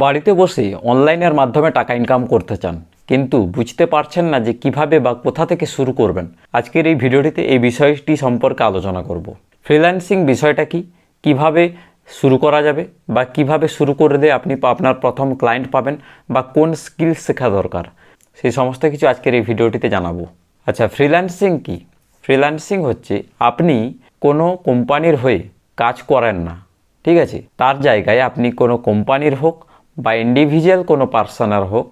বাড়িতে বসে অনলাইনের মাধ্যমে টাকা ইনকাম করতে চান, কিন্তু বুঝতে পারছেন না যে কিভাবে বা কোথা থেকে শুরু করবেন। আজকের এই ভিডিওটিতে এই বিষয়টি সম্পর্কে আলোচনা করব। ফ্রিল্যান্সিং বিষয়টা কি, কিভাবে শুরু করা যাবে, বা কিভাবে শুরু করলে আপনি আপনার প্রথম ক্লায়েন্ট পাবেন, বা কোন স্কিল শেখা দরকার, সেই সমস্ত কিছু আজকের এই ভিডিওটিতে জানাবো। আচ্ছা, ফ্রিল্যান্সিং কি? ফ্রিল্যান্সিং হচ্ছে আপনি কোনো কোম্পানির হয়ে কাজ করেন না, ঠিক আছে? তার জায়গায় আপনি কোনো কোম্পানির হোক বা ইন্ডিভিজুয়াল কোনো পার্সনের হোক,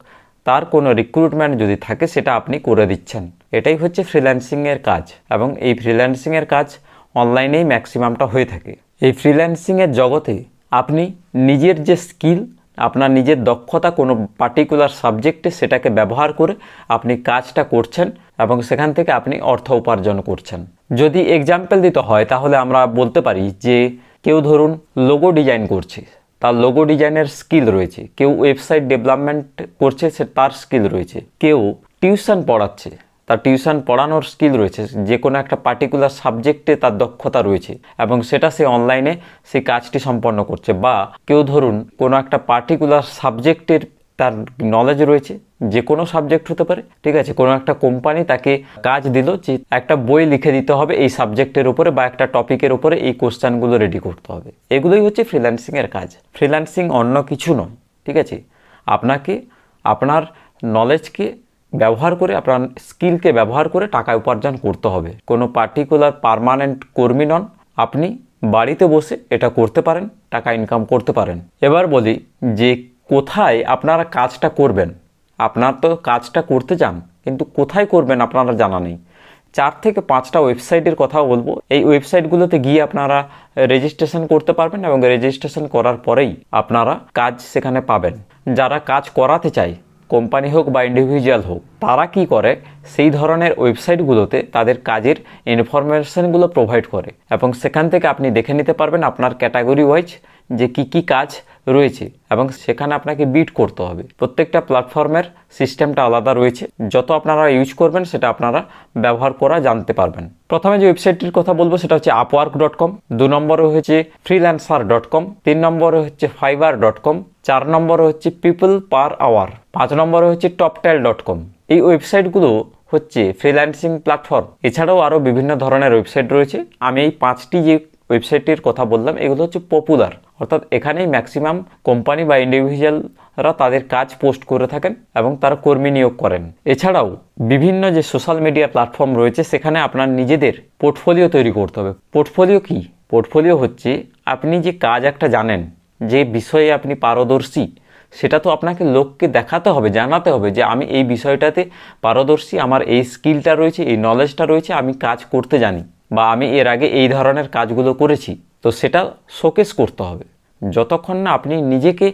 তার কোনো রিক্রুটমেন্ট যদি থাকে সেটা আপনি করে দিচ্ছেন। এটাই হচ্ছে ফ্রিল্যান্সিংয়ের কাজ, এবং এই ফ্রিল্যান্সিংয়ের কাজ অনলাইনেই ম্যাক্সিমামটা হয়ে থাকে। এই ফ্রিল্যান্সিংয়ের জগতে আপনি নিজের যে স্কিল, আপনার নিজের দক্ষতা কোনো পার্টিকুলার সাবজেক্টে, সেটাকে ব্যবহার করে আপনি কাজটা করছেন এবং সেখান থেকে আপনি অর্থ উপার্জন করছেন। যদি এক্সাম্পল দিতে হয় তাহলে আমরা বলতে পারি যে কেউ ধরুন লোগো ডিজাইন করছে, তার লোগো ডিজাইনের স্কিল রয়েছে। কেউ ওয়েবসাইট ডেভেলপমেন্ট করছে, সে তার স্কিল রয়েছে। কেউ টিউশন পড়াচ্ছে, তার টিউশন পড়ানোর স্কিল রয়েছে। যে কোনো একটা পার্টিকুলার সাবজেক্টে তার দক্ষতা রয়েছে এবং সেটা সে অনলাইনে সেই কাজটি সম্পন্ন করছে। বা কেউ ধরুন কোনো একটা পার্টিকুলার সাবজেক্টের তার নলেজ রয়েছে, যে কোনো সাবজেক্ট হতে পারে, ঠিক আছে? কোনো একটা কোম্পানি তাকে কাজ দিল যে একটা বই লিখে দিতে হবে এই সাবজেক্টের উপরে, বা একটা টপিকের উপরে এই কোশ্চেনগুলো রেডি করতে হবে। এগুলোই হচ্ছে ফ্রিল্যান্সিংয়ের কাজ। ফ্রিল্যান্সিং অন্য কিছু নয়, ঠিক আছে? আপনাকে আপনার নলেজকে ব্যবহার করে, আপনার স্কিলকে ব্যবহার করে টাকা উপার্জন করতে হবে। কোনো পার্টিকুলার পার্মানেন্ট কর্মী নন, আপনি বাড়িতে বসে এটা করতে পারেন, টাকা ইনকাম করতে পারেন। এবার বলি যে কোথায় আপনারা কাজটা করবেন। আপনার তো কাজটা করতে চান, কিন্তু কোথায় করবেন আপনারা জানা নেই। 4 থেকে 5টা ওয়েবসাইটের কথা বলবো। এই ওয়েবসাইটগুলোতে গিয়ে আপনারা রেজিস্ট্রেশন করতে পারবেন এবং রেজিস্ট্রেশন করার পরেই আপনারা কাজ সেখানে পাবেন। যারা কাজ করাতে চায়, কোম্পানি হোক বা ইন্ডিভিজুয়াল হোক, তারা কি করে, সেই ধরনের ওয়েবসাইটগুলোতে তাদের কাজের ইনফরমেশনগুলো প্রোভাইড করে এবং সেখান থেকে আপনি দেখে নিতে পারবেন আপনার ক্যাটাগরি ওয়াইজ যে কি কাজ রয়েছে, এবং সেখানে আপনাকে বিট করতে হবে। প্রত্যেকটা প্ল্যাটফর্মের সিস্টেমটা আলাদা রয়েছে, যত আপনারা ইউজ করবেন সেটা আপনারা ব্যবহার করা জানতে পারবেন। প্রথমে যে ওয়েবসাইটটির কথা বলবো সেটা হচ্ছে upwork.com, 2 নম্বরে হচ্ছে freelancer.com, 3 নম্বরে হচ্ছে fiverr.com, 4 নম্বরে হচ্ছে people per hour, 5 নম্বরে হচ্ছে toptal.com। এই ওয়েবসাইটগুলো হচ্ছে ফ্রিল্যান্সিং প্ল্যাটফর্ম। এছাড়াও আরও বিভিন্ন ধরনের ওয়েবসাইট রয়েছে। আমি এই 5টি যে ওয়েবসাইটটির কথা বললাম এগুলো হচ্ছে পপুলার, অর্থাৎ এখানেই ম্যাক্সিমাম কোম্পানি বা ইন্ডিভিজুয়ালরা তাদের কাজ পোস্ট করে থাকেন এবং তারা কর্মী নিয়োগ করেন। এছাড়াও বিভিন্ন যে সোশ্যাল মিডিয়া প্ল্যাটফর্ম রয়েছে সেখানে আপনার নিজেদের পোর্টফোলিও তৈরি করতে হবে। পোর্টফোলিও কি? পোর্টফোলিও হচ্ছে আপনি যে কাজ একটা জানেন, যে বিষয়ে আপনি পারদর্শী, সেটা তো আপনাকে লোককে দেখাতে হবে, জানাতে হবে যে আমি এই বিষয়টাতে পারদর্শী, আমার এই স্কিলটা রয়েছে, এই নলেজটা রয়েছে, আমি কাজ করতে জানি, বা আমি এর আগে এই ধরনের কাজগুলো করেছি। তো সেটা শোকেস করতে হবে। যতক্ষণ না আপনি নিজেকে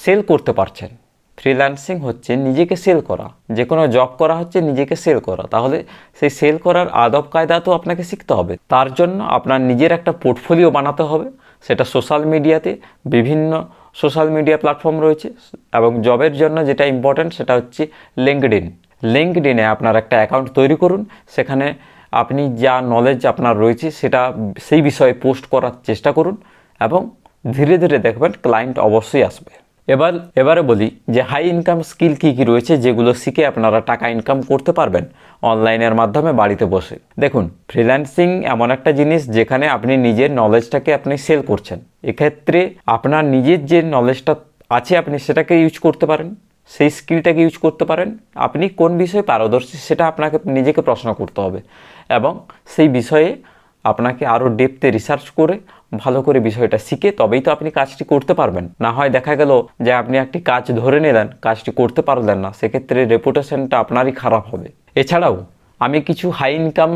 সেল করতে পারছেন, ফ্রিল্যান্সিং হচ্ছে নিজেকে সেল করা। যে কোনো জব করা হচ্ছে নিজেকে সেল করা। তাহলে সেই সেল করার আদব কায়দা তো আপনাকে শিখতে হবে। তার জন্য আপনার নিজের একটা পোর্টফোলিও বানাতে হবে। সেটা সোশ্যাল মিডিয়াতে, বিভিন্ন সোশ্যাল মিডিয়া প্ল্যাটফর্ম রয়েছে, এবং জবের জন্য যেটা ইম্পর্ট্যান্ট সেটা হচ্ছে লিঙ্কডইনে আপনার একটা অ্যাকাউন্ট তৈরি করুন। সেখানে আপনি যা নলেজ আপনার রয়েছে সেটা সেই বিষয়ে পোস্ট করার চেষ্টা করুন, এবং ধীরে ধীরে দেখবেন ক্লায়েন্ট অবশ্যই আসবে। এবারে বলি যে হাই ইনকাম স্কিল কী রয়েছে, যেগুলো শিখে আপনারা টাকা ইনকাম করতে পারবেন অনলাইনের মাধ্যমে বাড়িতে বসে। দেখুন, ফ্রিল্যান্সিং এমন একটা জিনিস যেখানে আপনি নিজের নলেজটাকে আপনি সেল করছেন। এক্ষেত্রে আপনার নিজের যে নলেজটা আছে আপনি সেটাকে ইউজ করতে পারেন, সেই স্কিলটাকে ইউজ করতে পারেন। আপনি কোন বিষয়ে পারদর্শী সেটা আপনাকে নিজেকে প্রশ্ন করতে হবে, এবং সেই বিষয়ে আপনাকে আরও ডেপথে রিসার্চ করে ভালো করে বিষয়টা শিখে তবেই তো আপনি কাজটি করতে পারবেন। না হয় দেখা গেল যে আপনি একটি কাজ ধরে নিলেন, কাজটি করতে পারলেন না, সেক্ষেত্রে রেপুটেশনটা আপনারই খারাপ হবে। এছাড়াও আমি কিছু হাই ইনকাম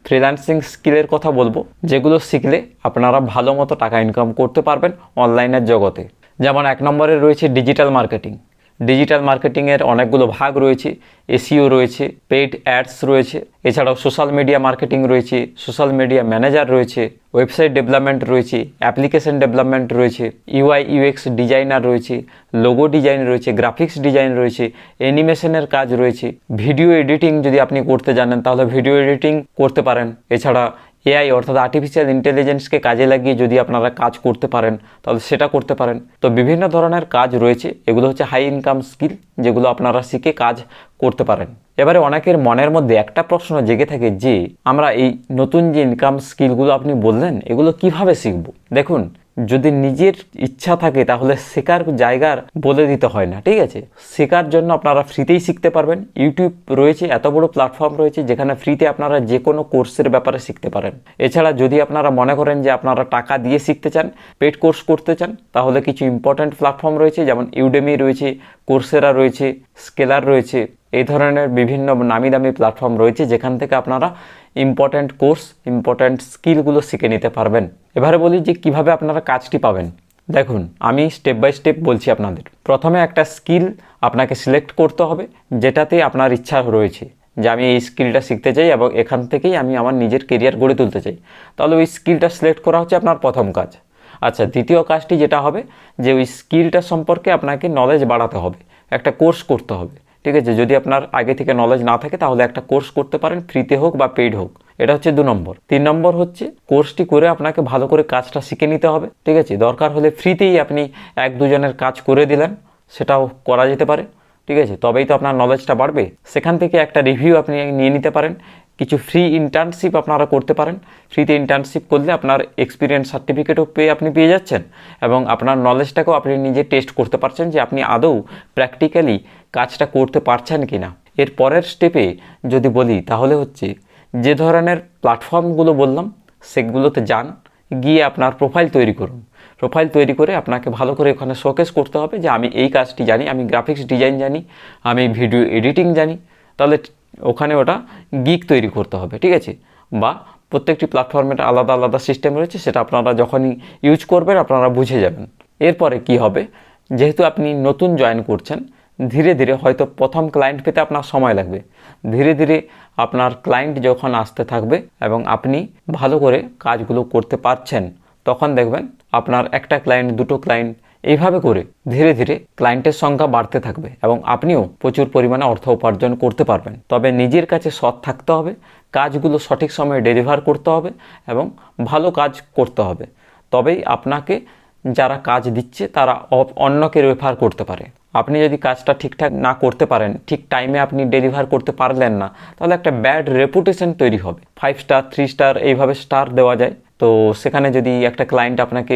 ফ্রিল্যান্সিং স্কিলের কথা বলবো, যেগুলো শিখলে আপনারা ভালো মতো টাকা ইনকাম করতে পারবেন অনলাইনের জগতে। যেমন 1 নম্বরে রয়েছে ডিজিটাল মার্কেটিং। ডিজিটাল মার্কেটিংয়ের অনেকগুলো ভাগ রয়েছে। এসইও রয়েছে, পেইড অ্যাডস রয়েছে, এছাড়াও সোশ্যাল মিডিয়া মার্কেটিং রয়েছে, সোশ্যাল মিডিয়া ম্যানেজার রয়েছে, ওয়েবসাইট ডেভেলপমেন্ট রয়েছে, অ্যাপ্লিকেশন ডেভেলপমেন্ট রয়েছে, ইউআই ইউএক্স ডিজাইনার রয়েছে, লোগো ডিজাইন রয়েছে, গ্রাফিক্স ডিজাইন রয়েছে, অ্যানিমেশনের কাজ রয়েছে, ভিডিও এডিটিং যদি আপনি করতে জানেন তাহলে ভিডিও এডিটিং করতে পারেন। এছাড়া এআই অর্থাৎ আর্টিফিশিয়াল ইন্টেলিজেন্সকে কাজে লাগিয়ে যদি আপনারা কাজ করতে পারেন তাহলে সেটা করতে পারেন। তো বিভিন্ন ধরনের কাজ রয়েছে, এগুলো হচ্ছে হাই ইনকাম স্কিল, যেগুলো আপনারা শিখে কাজ করতে পারেন। এবারে অনেকের মনের মধ্যে একটা প্রশ্ন জেগে থাকে যে আমরা এই নতুন যে ইনকাম স্কিলগুলো আপনি বললেন এগুলো কিভাবে শিখব। দেখুন, যদি নিজের ইচ্ছা থাকে তাহলে শেখার জায়গার বলে দিতে হয় না, ঠিক আছে। শেখার জন্য আপনারা ফ্রিতেই শিখতে পারবেন। ইউটিউব রয়েছে, এত বড় প্ল্যাটফর্ম রয়েছে যেখানে ফ্রিতে আপনারা যে কোনো কোর্সের ব্যাপারে শিখতে পারেন। এছাড়া যদি আপনারা মনে করেন যে আপনারা টাকা দিয়ে শিখতে চান, পেড কোর্স করতে চান, তাহলে কিছু ইম্পর্ট্যান্ট প্ল্যাটফর্ম রয়েছে, যেমন ইউডেমি রয়েছে, কোর্সেরা রয়েছে, স্কেলার রয়েছে। এই ধরনের বিভিন্ন নামি দামি প্ল্যাটফর্ম রয়েছে যেখান থেকে আপনারা ইম্পর্ট্যান্ট কোর্স, ইম্পর্ট্যান্ট স্কিলগুলো শিখে নিতে পারবেন। এবারে বলি যে কিভাবে আপনারা কাজটি পাবেন। দেখুন, আমি স্টেপ বাই স্টেপ বলছি আপনাদের। প্রথমে একটা স্কিল আপনাকে সিলেক্ট করতে হবে যেটাতে আপনার ইচ্ছা রয়েছে যে আমি এই স্কিলটা শিখতে চাই এবং এখান থেকেই আমি আমার নিজের কেরিয়ার গড়ে তুলতে চাই। তাহলে ওই স্কিলটা সিলেক্ট করা হচ্ছে আপনার প্রথম কাজ। আচ্ছা, দ্বিতীয় কাজটি যেটা হবে যে ওই স্কিলটা সম্পর্কে আপনাকে নলেজ বাড়াতে হবে, একটা কোর্স করতে হবে, ঠিক আছে। যদি আপনার আগে থেকে নলেজ না থাকে তাহলে একটা কোর্স করতে পারেন, ফ্রিতে হোক বা পেইড হোক। এটা হচ্ছে 2 নম্বর। 3 নম্বর হচ্ছে কোর্সটি করে আপনাকে ভালো করে কাজটা শিখে নিতে হবে, ঠিক আছে। দরকার হলে ফ্রিতেই আপনি 1-2 জনের কাজ করে দিলেন, সেটাও করা যেতে পারে, ঠিক আছে। তবেই তো আপনার নলেজটা বাড়বে। সেখান থেকে একটা রিভিউ আপনি নিয়ে নিতে পারেন। কিছু ফ্রি ইন্টার্নশিপ আপনারা করতে পারেন। ফ্রিতে ইন্টার্নশিপ করলে আপনার এক্সপিরিয়েন্স সার্টিফিকেটও আপনি পেয়ে যাচ্ছেন এবং আপনার নলেজটাকেও আপনি নিজে টেস্ট করতে পারছেন যে আপনি আদৌ প্র্যাকটিক্যালি কাজটা করতে পারছেন কি না। এর পরের স্টেপে যদি বলি তাহলে হচ্ছে যে ধরনের প্ল্যাটফর্মগুলো বললাম সেগুলোতে যান, গিয়ে আপনার প্রোফাইল তৈরি করুন। প্রোফাইল তৈরি করে আপনাকে ভালো করে ওখানে শোকেস করতে হবে যে আমি এই কাজটি জানি, আমি গ্রাফিক্স ডিজাইন জানি, আমি ভিডিও এডিটিং জানি। তাহলে ওখানে ওটা গিগ তৈরি করতে হবে, ঠিক আছে। বা প্রত্যেকটি প্ল্যাটফর্মের আলাদা আলাদা সিস্টেম রয়েছে, সেটা আপনারা যখনই ইউজ করবেন আপনারা বুঝে যাবেন। এরপরে কি হবে, যেহেতু আপনি নতুন জয়েন করছেন, ধীরে ধীরে হয়তো প্রথম ক্লায়েন্ট পেতে আপনার সময় লাগবে। ধীরে ধীরে আপনার ক্লায়েন্ট যখন আসতে থাকবে এবং আপনি ভালো করে কাজগুলো করতে পারছেন, তখন দেখবেন আপনার একটা ক্লায়েন্ট, 2টো ক্লায়েন্ট, এইভাবে করে ধীরে ধীরে ক্লায়েন্টের সংখ্যা বাড়তে থাকবে এবং আপনিও প্রচুর পরিমাণে অর্থ উপার্জন করতে পারবেন। তবে নিজের কাছে সৎ থাকতে হবে, কাজগুলো সঠিক সময়ে ডেলিভার করতে হবে এবং ভালো কাজ করতে হবে। তবেই আপনাকে যারা কাজ দিচ্ছে তারা অন্যকে রেফার করতে পারে। আপনি যদি কাজটা ঠিকঠাক না করতে পারেন, ঠিক টাইমে আপনি ডেলিভার করতে পারলেন না, তাহলে একটা ব্যাড রেপুটেশন তৈরি হবে। 5 স্টার, 3 স্টার এইভাবে স্টার দেওয়া যায়। তো সেখানে যদি একটা ক্লায়েন্ট আপনাকে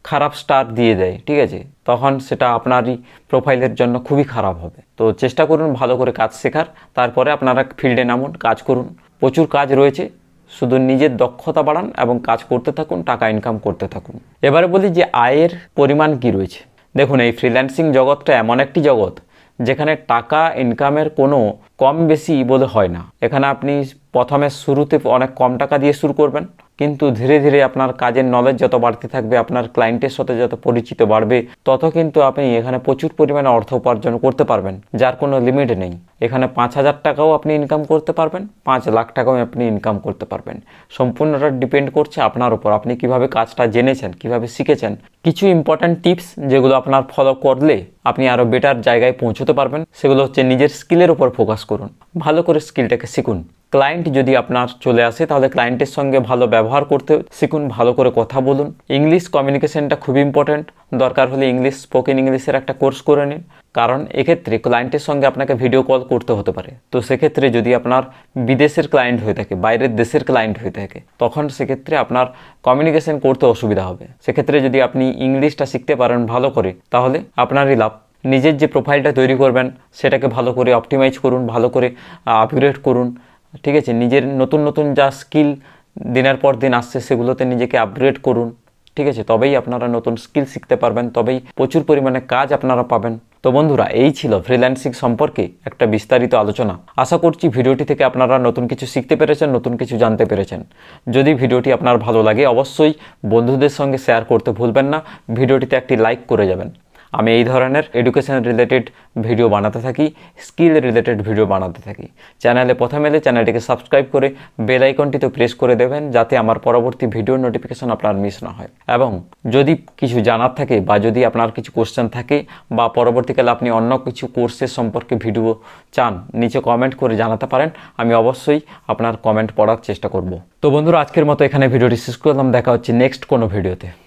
খারাপ স্টার দিয়ে দেয়, ঠিক আছে, তখন সেটা আপনারই প্রোফাইলের জন্য খুবই খারাপ হবে। তো চেষ্টা করুন ভালো করে কাজ শেখার, তারপরে আপনারা ফিল্ডে নামুন, কাজ করুন। প্রচুর কাজ রয়েছে, শুধু নিজের দক্ষতা বাড়ান এবং কাজ করতে থাকুন, টাকা ইনকাম করতে থাকুন। এবারে বলি যে আয়ের পরিমাণ কি রয়েছে। দেখুন, এই ফ্রিল্যান্সিং জগৎটা এমন একটি জগৎ যেখানে টাকা ইনকামের কোনো কম বেশি বলে হয় না। এখানে আপনি প্রথমে শুরুতে অনেক কম টাকা দিয়ে শুরু করবেন, কিন্তু ধীরে ধীরে আপনার কাজের নলেজ যত বাড়তে থাকবে, আপনার ক্লায়েন্টের সাথে যত পরিচিত বাড়বে, তত কিন্তু আপনি এখানে প্রচুর পরিমাণে অর্থ উপার্জন করতে পারবেন, যার কোনো লিমিট নেই। এখানে 5,000 টাকাও আপনি ইনকাম করতে পারবেন, 5 লাখ টাকাও আপনি ইনকাম করতে পারবেন। সম্পূর্ণটা ডিপেন্ড করছে আপনার উপর, আপনি কিভাবে কাজটা জেনেছেন, কিভাবে শিখেছেন। কিছু ইম্পর্ট্যান্ট টিপস যেগুলো আপনার ফলো করলে আপনি আরও বেটার জায়গায় পৌঁছতে পারবেন, সেগুলো হচ্ছে নিজের স্কিলের উপর ফোকাস করুন, ভালো করে স্কিলটাকে শিখুন। ক্লায়েন্ট যদি আপনার চলে আসে তাহলে ক্লায়েন্টের সঙ্গে ভালো ব্যবহার করতে শিখুন, ভালো করে কথা বলুন। ইংলিশ কমিউনিকেশনটা খুব ইম্পর্ট্যান্ট। দরকার হলে স্পোকেন ইংলিশের একটা কোর্স করে নিন, কারণ এক্ষেত্রে ক্লায়েন্টের সঙ্গে আপনাকে ভিডিও কল করতে হতে পারে। তো সেক্ষেত্রে যদি আপনার বিদেশের ক্লায়েন্ট হয়ে থাকে, বাইরের দেশের ক্লায়েন্ট হয়ে থাকে, তখন সেক্ষেত্রে আপনার কমিউনিকেশন করতে অসুবিধা হবে। সেক্ষেত্রে যদি আপনি ইংলিশটা শিখতে পারেন ভালো করে, তাহলে আপনারই লাভ। নিজের যে প্রোফাইলটা তৈরি করবেন সেটাকে ভালো করে অপটিমাইজ করুন, ভালো করে আপগ্রেড করুন, ঠিক আছে। নিজের নতুন নতুন যা স্কিল দিনের পর দিন আসছে সেগুলোতে নিজেকে আপগ্রেড করুন, ঠিক আছে। তবেই আপনারা নতুন স্কিল শিখতে পারবেন, তবেই প্রচুর পরিমাণে কাজ আপনারা পাবেন। তো বন্ধুরা, এই ছিল ফ্রিল্যান্সিং সম্পর্কে একটা বিস্তারিত আলোচনা। আশা করছি ভিডিওটি থেকে আপনারা নতুন কিছু শিখতে পেরেছেন, নতুন কিছু জানতে পেরেছেন। যদি ভিডিওটি আপনার ভালো লাগে অবশ্যই বন্ধুদের সঙ্গে শেয়ার করতে ভুলবেন না। ভিডিওটিতে একটি লাইক করে যাবেন। আমি এই ধরনের এডুকেশন রিলেটেড ভিডিও বানাতে থাকি, স্কিল রিলেটেড ভিডিও বানাতে থাকি। চ্যানেলে প্রথমে এলে চ্যানেলটিকে সাবস্ক্রাইব করে বেল আইকনটিতে প্রেস করে দেবেন, যাতে আমার পরবর্তী ভিডিও নোটিফিকেশন আপনার মিস না হয়। এবং যদি কিছু জানার থাকে বা যদি আপনার কিছু কোশ্চেন থাকে বা পরবর্তীকালে আপনি অন্য কিছু কোর্সের সম্পর্কে ভিডিও চান, নিচে কমেন্ট করে জানাতে পারেন। আমি অবশ্যই আপনার কমেন্ট পড়ার চেষ্টা করব। তো বন্ধুরা, আজকের মতো এখানে ভিডিওটি শেষ করলাম। দেখা হচ্ছে নেক্সট কোনো ভিডিওতে।